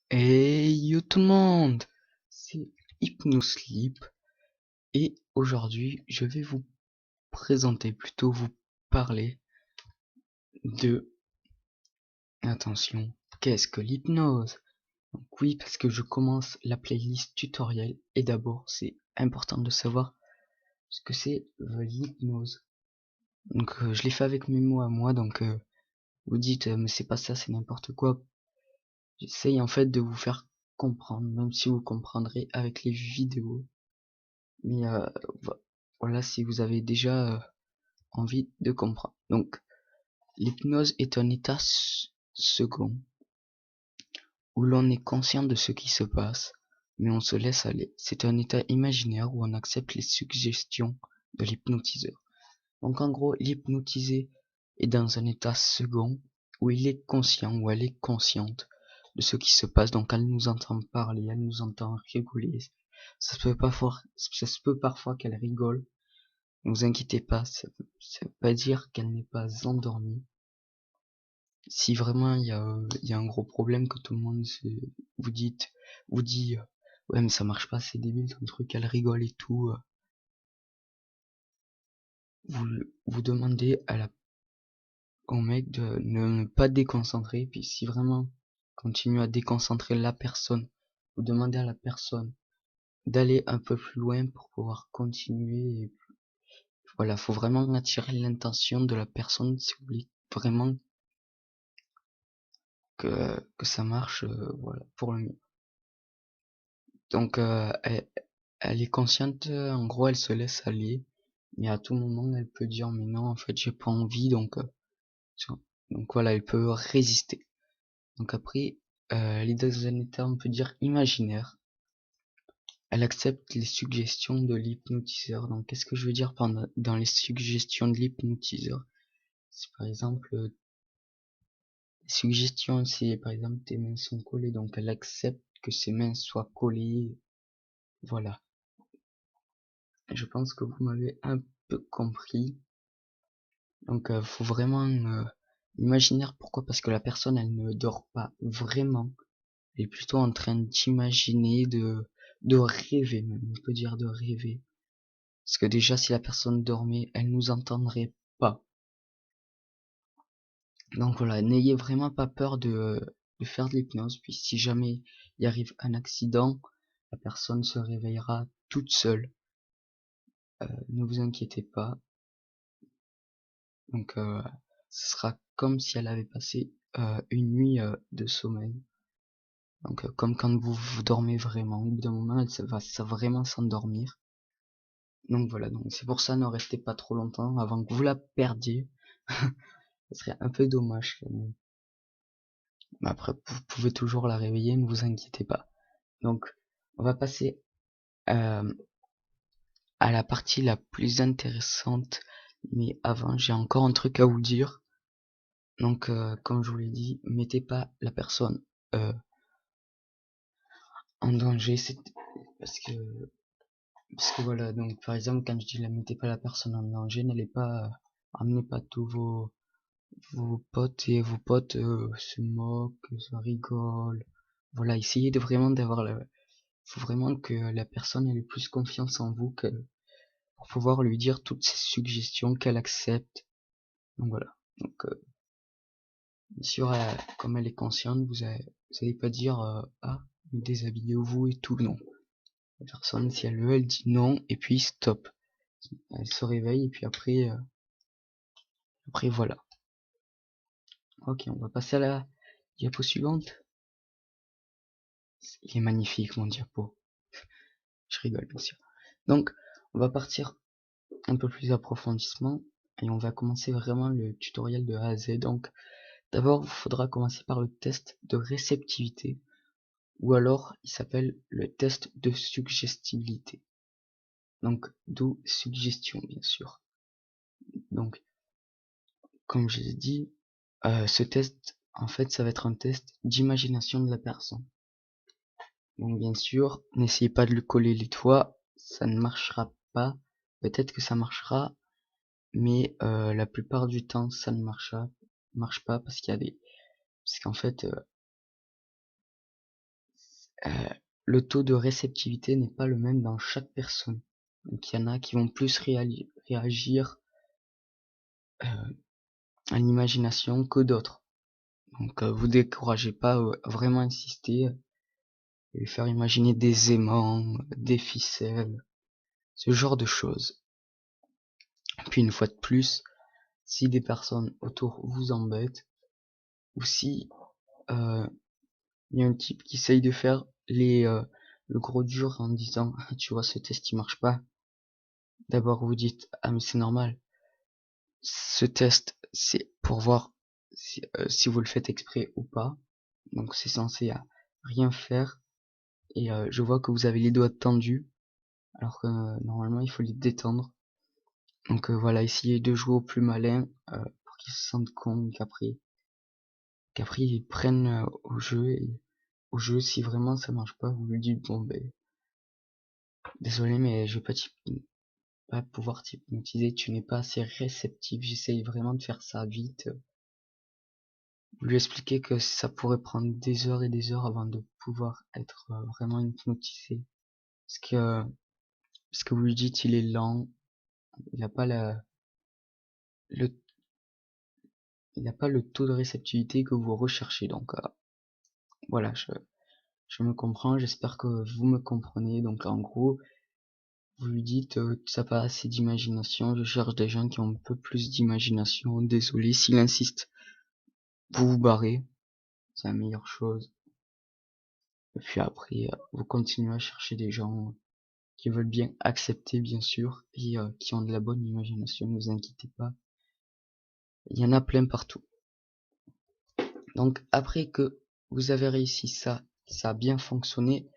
Hey yo tout le monde, c'est HypnoSleep et aujourd'hui je vais vous présenter, plutôt vous parler de, attention, qu'est-ce que l'hypnose? Donc oui, parce que je commence la playlist tutoriel et d'abord c'est important de savoir ce que c'est l'hypnose. Donc je l'ai fait avec mes mots à moi, donc vous dites mais c'est pas ça, c'est n'importe quoi. J'essaye en fait de vous faire comprendre, même si vous comprendrez avec les vidéos. Mais voilà, si vous avez déjà envie de comprendre. Donc, l'hypnose est un état second où l'on est conscient de ce qui se passe, mais on se laisse aller. C'est un état imaginaire où on accepte les suggestions de l'hypnotiseur. Donc en gros, l'hypnotisé est dans un état second où il est conscient ou elle est consciente de ce qui se passe. Donc elle nous entend parler, elle nous entend rigoler. Ça se peut parfois qu'elle rigole. Ne vous inquiétez pas, ça veut pas dire qu'elle n'est pas endormie. Si vraiment il y a un gros problème que tout le monde vous vous dit ouais mais ça marche pas, c'est débile ton truc, elle rigole et tout, vous vous demandez au mec de ne pas déconcentrer, puis si vraiment continue à déconcentrer la personne, vous demandez à la personne d'aller un peu plus loin pour pouvoir continuer. Et voilà, faut vraiment attirer l'intention de la personne si vous voulez vraiment que ça marche, voilà, pour le mieux. Donc elle est consciente, en gros elle se laisse aller, mais à tout moment elle peut dire mais non en fait j'ai pas envie, donc voilà, elle peut résister. Donc après, elle est dans un état on peut dire imaginaire. Elle accepte les suggestions de l'hypnotiseur. Donc qu'est-ce que je veux dire dans les suggestions de l'hypnotiseur? C'est par exemple, les suggestions, c'est par exemple tes mains sont collées, donc elle accepte que ses mains soient collées. Voilà. Je pense que vous m'avez un peu compris. Donc faut vraiment imaginaire. Pourquoi? Parce que la personne elle ne dort pas vraiment. Elle est plutôt en train d'imaginer, de rêver même. On peut dire de rêver. Parce que déjà si la personne dormait, elle nous entendrait pas. Donc voilà, n'ayez vraiment pas peur de faire de l'hypnose. Puis si jamais il arrive un accident, la personne se réveillera toute seule. Ne vous inquiétez pas. Donc ce sera comme si elle avait passé une nuit de sommeil. Donc comme quand vous dormez vraiment, au bout d'un moment elle va vraiment s'endormir. Donc voilà, donc c'est pour ça ne restez pas trop longtemps avant que vous la perdiez. Ce serait un peu dommage quand même. Mais après vous pouvez toujours la réveiller, ne vous inquiétez pas. Donc on va passer euh, à la partie la plus intéressante. Mais avant j'ai encore un truc à vous dire. Donc comme je vous l'ai dit, mettez pas la personne euh, en danger, c'est parce que voilà, donc par exemple quand je dis la mettez pas la personne en danger, n'allez pas amenez pas tous vos potes et vos potes se moquent, se rigolent. Voilà, essayez de vraiment d'avoir faut vraiment que la personne ait le plus confiance en vous que pour pouvoir lui dire toutes ces suggestions qu'elle accepte. Donc voilà. Donc bien sûr, comme elle est consciente, vous allez pas dire ah déshabillez-vous et tout, non. La personne, si elle veut, elle dit non, et puis stop. Elle se réveille, et puis après voilà. Ok, on va passer à la diapo suivante. Il est magnifique, mon diapo. Je rigole, bien sûr. Donc, on va partir un peu plus approfondissement, et on va commencer vraiment le tutoriel de A à Z. Donc, d'abord, il faudra commencer par le test de réceptivité, ou alors, il s'appelle le test de suggestibilité. Donc, d'où suggestion, bien sûr. Donc, comme je l'ai dit, ce test, en fait, ça va être un test d'imagination de la personne. Donc bien sûr, n'essayez pas de le coller les toits, ça ne marchera pas. Peut-être que ça marchera, mais la plupart du temps, ça ne marche pas parce qu'il y a parce qu'en fait, le taux de réceptivité n'est pas le même dans chaque personne. Donc il y en a qui vont plus réagir à l'imagination que d'autres. Donc vous découragez pas, vraiment insister et lui faire imaginer des aimants, des ficelles, ce genre de choses. Puis une fois de plus, si des personnes autour vous embêtent, ou si il y a un type qui essaye de faire le gros dur en disant tu vois ce test il marche pas, d'abord vous dites ah mais c'est normal, ce test c'est pour voir si vous le faites exprès ou pas, donc c'est censé rien faire, et je vois que vous avez les doigts tendus alors que normalement il faut les détendre. Donc voilà, essayez de jouer au plus malin pour qu'ils se sentent cons, qu'après ils prennent au jeu. Si vraiment ça marche pas, vous lui dites bon ben désolé mais je vais pas pouvoir t'hypnotiser, tu n'es pas assez réceptif, j'essaye vraiment de faire ça vite. Vous lui expliquez que ça pourrait prendre des heures et des heures avant de pouvoir être vraiment hypnotisé. Parce que vous lui dites il est lent, il n'a pas le, il n'a pas le taux de réceptivité que vous recherchez. Donc voilà, je me comprends, j'espère que vous me comprenez. Donc en gros, vous lui dites ça n'a pas assez d'imagination, je cherche des gens qui ont un peu plus d'imagination, désolé, s'il insiste, vous vous barrez, c'est la meilleure chose. Et puis après, vous continuez à chercher des gens qui veulent bien accepter, bien sûr, et qui ont de la bonne imagination, ne vous inquiétez pas. Il y en a plein partout. Donc après que vous avez réussi ça, ça a bien fonctionné,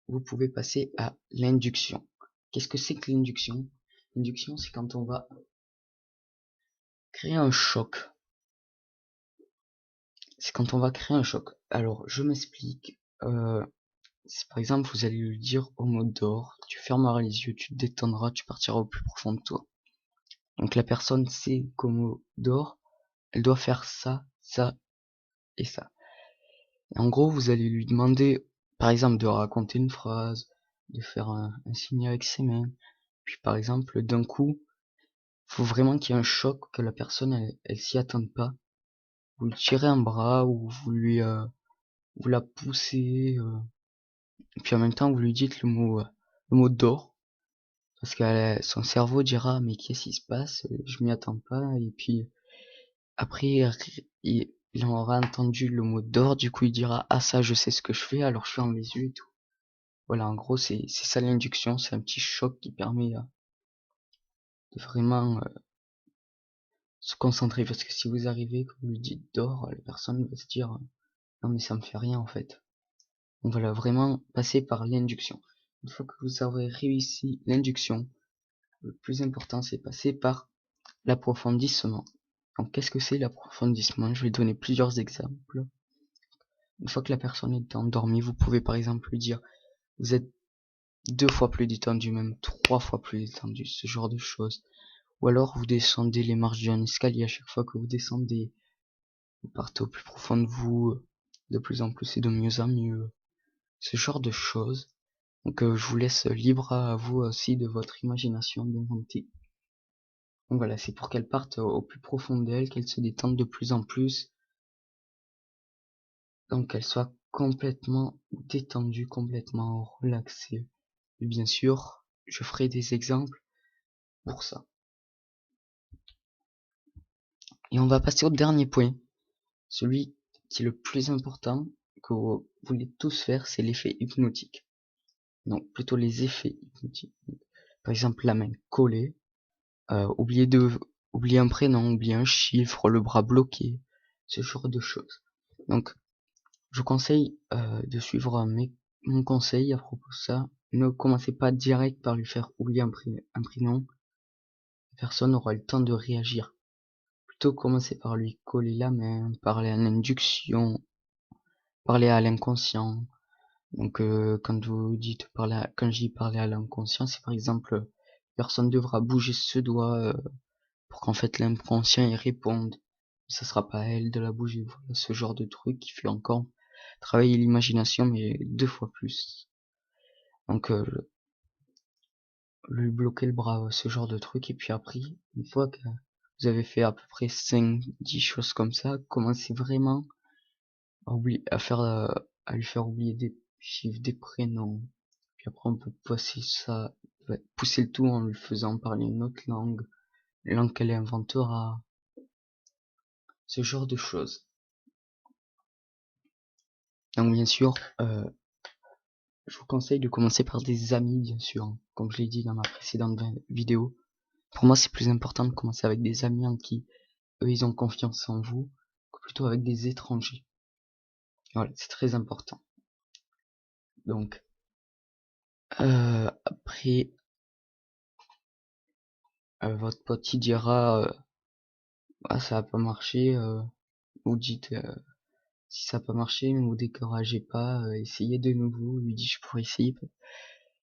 vous pouvez passer à l'induction. Qu'est-ce que c'est que l'induction? L'induction, c'est quand on va créer un choc. C'est quand on va créer un choc. Alors, je m'explique. Si par exemple, vous allez lui dire au mot d'or, tu fermeras les yeux, tu te détendras, tu partiras au plus profond de toi. Donc la personne sait qu'au mot d'or, elle doit faire ça, ça et ça. Et en gros, vous allez lui demander, par exemple, de raconter une phrase, de faire un signe avec ses mains. Puis par exemple, d'un coup, faut vraiment qu'il y ait un choc, que la personne, elle s'y attende pas. Vous lui tirez un bras ou vous la poussez. Et puis en même temps, vous lui dites le mot d'or. Parce que son cerveau dira, mais qu'est-ce qui se passe? Je m'y attends pas. Et puis après, il aura entendu le mot d'or, du coup il dira, ah ça je sais ce que je fais, alors je ferme les yeux et tout. Voilà, en gros c'est ça l'induction, c'est un petit choc qui permet de vraiment se concentrer. Parce que si vous arrivez, que vous lui dites d'or, la personne va se dire, non mais ça me fait rien en fait. Donc voilà, vraiment passer par l'induction. Une fois que vous aurez réussi l'induction, le plus important c'est passer par l'approfondissement. Donc qu'est-ce que c'est l'approfondissement? Je vais donner plusieurs exemples. Une fois que la personne est endormie, vous pouvez par exemple lui dire vous êtes 2 fois plus détendu, même 3 fois plus détendu, ce genre de choses. Ou alors vous descendez les marches d'un escalier, à chaque fois que vous descendez, vous partez au plus profond de vous, de plus en plus et de mieux en mieux, ce genre de choses. Donc je vous laisse libre à vous aussi de votre imagination d'inventer. Donc voilà, c'est pour qu'elle parte au plus profond d'elle, qu'elle se détende de plus en plus, donc qu'elle soit complètement détendue, complètement relaxée. Et bien sûr, je ferai des exemples pour ça. Et on va passer au dernier point, celui qui est le plus important, que vous voulez tous faire, c'est l'effet hypnotique. Donc plutôt les effets hypnotiques. Par exemple, la main collée, oublier un prénom, oublier un chiffre, le bras bloqué, ce genre de choses. Donc je vous conseille de suivre mon conseil à propos de ça. Ne commencez pas direct par lui faire oublier un prénom. Personne n'aura le temps de réagir. Plutôt commencer par lui coller la main, parler à l'induction, parler à l'inconscient. Donc quand vous dites quand je dis parler à l'inconscient, c'est par exemple personne devra bouger ce doigt pour qu'en fait l'inconscient y réponde. Ça sera pas à elle de la bouger. Voilà, ce genre de truc qui fait encore travailler l'imagination, mais 2 fois plus. Donc lui bloquer le bras, ce genre de truc, et puis après, une fois que vous avez fait à peu près 5-10 choses comme ça, commencez vraiment à lui faire oublier des chiffres, des prénoms. Puis après, on peut pousser le tout en lui faisant parler une autre langue qu'elle inventera, ce genre de choses. Donc bien sûr, je vous conseille de commencer par des amis, bien sûr, hein. Comme je l'ai dit dans ma précédente vidéo. Pour moi, c'est plus important de commencer avec des amis en qui eux, ils ont confiance en vous, que plutôt avec des étrangers. Voilà, c'est très important. Donc, après, votre pote il dira, ah, ça a pas marché, vous dites, si ça a pas marché, ne vous découragez pas, essayez de nouveau, lui dit je pourrais essayer.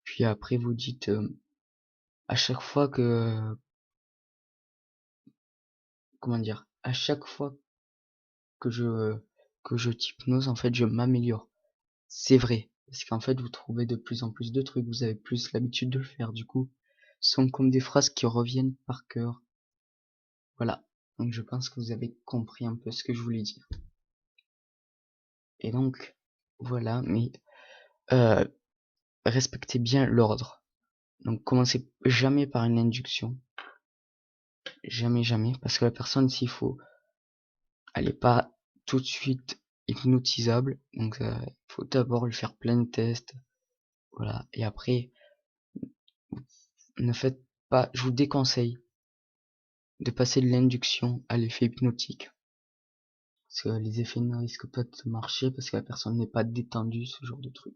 Puis après, vous dites, à chaque fois comment dire, à chaque fois que je t'hypnose, en fait, je m'améliore. C'est vrai, parce qu'en fait, vous trouvez de plus en plus de trucs, vous avez plus l'habitude de le faire, du coup, ce sont comme des phrases qui reviennent par cœur. Voilà. Donc je pense que vous avez compris un peu ce que je voulais dire. Et donc, voilà, mais euh, respectez bien l'ordre. Donc commencez jamais par une induction. Jamais, jamais. Parce que la personne, s'il faut, elle est pas tout de suite hypnotisable. Donc il faut d'abord lui faire plein de tests. Voilà. Et après, ne faites pas, je vous déconseille de passer de l'induction à l'effet hypnotique. Parce que les effets ne risquent pas de marcher parce que la personne n'est pas détendue, ce genre de truc.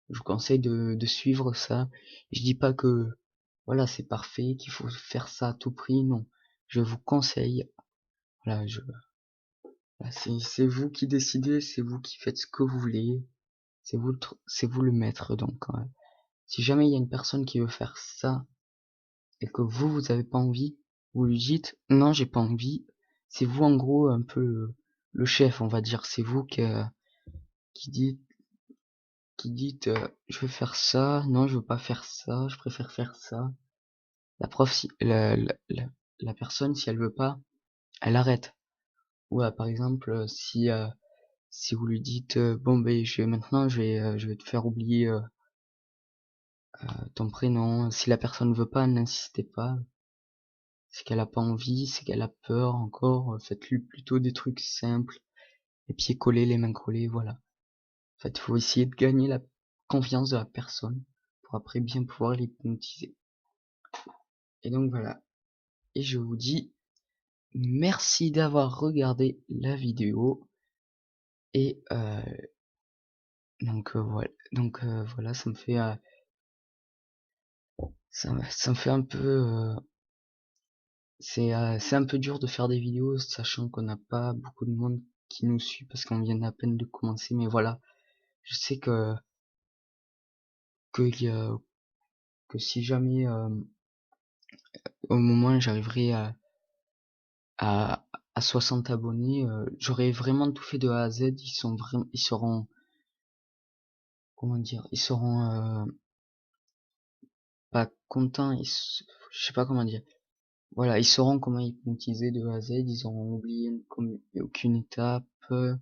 Je vous conseille de suivre ça. Je dis pas que voilà c'est parfait, qu'il faut faire ça à tout prix, non. Je vous conseille, voilà, voilà, c'est vous qui décidez, c'est vous qui faites ce que vous voulez, c'est vous le maître. Donc si jamais il y a une personne qui veut faire ça et que vous avez pas envie, vous lui dites non j'ai pas envie. C'est vous en gros un peu le chef, on va dire. C'est vous qui dit dites je veux faire ça, non je veux pas faire ça, je préfère faire ça. La prof, si, la personne, si elle veut pas, elle arrête. Ou par exemple, si vous lui dites bon ben je vais te faire oublier ton prénom. Si la personne veut pas, n'insistez pas. C'est qu'elle a pas envie, c'est qu'elle a peur encore. Faites-lui plutôt des trucs simples, les pieds collés, les mains collées, voilà. En fait, il faut essayer de gagner la confiance de la personne pour après bien pouvoir l'hypnotiser. Et donc voilà. Et je vous dis merci d'avoir regardé la vidéo. Et donc voilà. Donc voilà, ça me fait un peu c'est un peu dur de faire des vidéos sachant qu'on n'a pas beaucoup de monde qui nous suit parce qu'on vient à peine de commencer. Mais voilà, je sais que, que si jamais au moment j'arriverai à, à 60 abonnés, j'aurai vraiment tout fait de A à Z. Ils seront, comment dire, ils seront pas contents. Je sais pas comment dire. Voilà, ils sauront comment hypnotiser de A à Z. Ils auront oublié aucune étape. Ils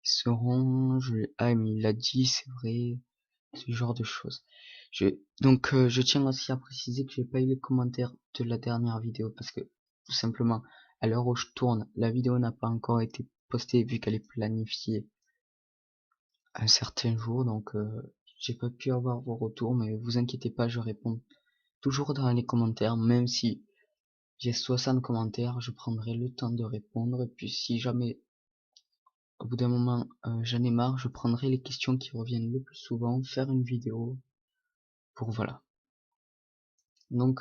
sauront, ah mais il l'a dit, c'est vrai, ce genre de choses. Donc je tiens aussi à préciser que j'ai pas eu les commentaires de la dernière vidéo parce que tout simplement à l'heure où je tourne, la vidéo n'a pas encore été postée vu qu'elle est planifiée à un certain jour. Donc j'ai pas pu avoir vos retours, mais vous inquiétez pas, je réponds toujours dans les commentaires, même si j'ai 60 commentaires, je prendrai le temps de répondre. Et puis si jamais au bout d'un moment j'en ai marre, je prendrai les questions qui reviennent le plus souvent, faire une vidéo pour voilà. Donc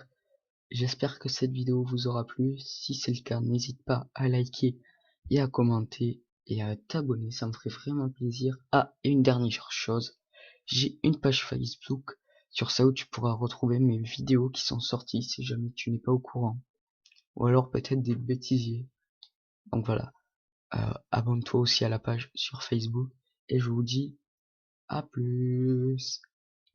j'espère que cette vidéo vous aura plu. Si c'est le cas, n'hésite pas à liker et à commenter et à t'abonner, ça me ferait vraiment plaisir. Ah, et une dernière chose, j'ai une page Facebook sur ça où tu pourras retrouver mes vidéos qui sont sorties si jamais tu n'es pas au courant. Ou alors peut-être des bêtisiers. Donc voilà, abonne-toi aussi à la page sur Facebook. et je vous dis à plus.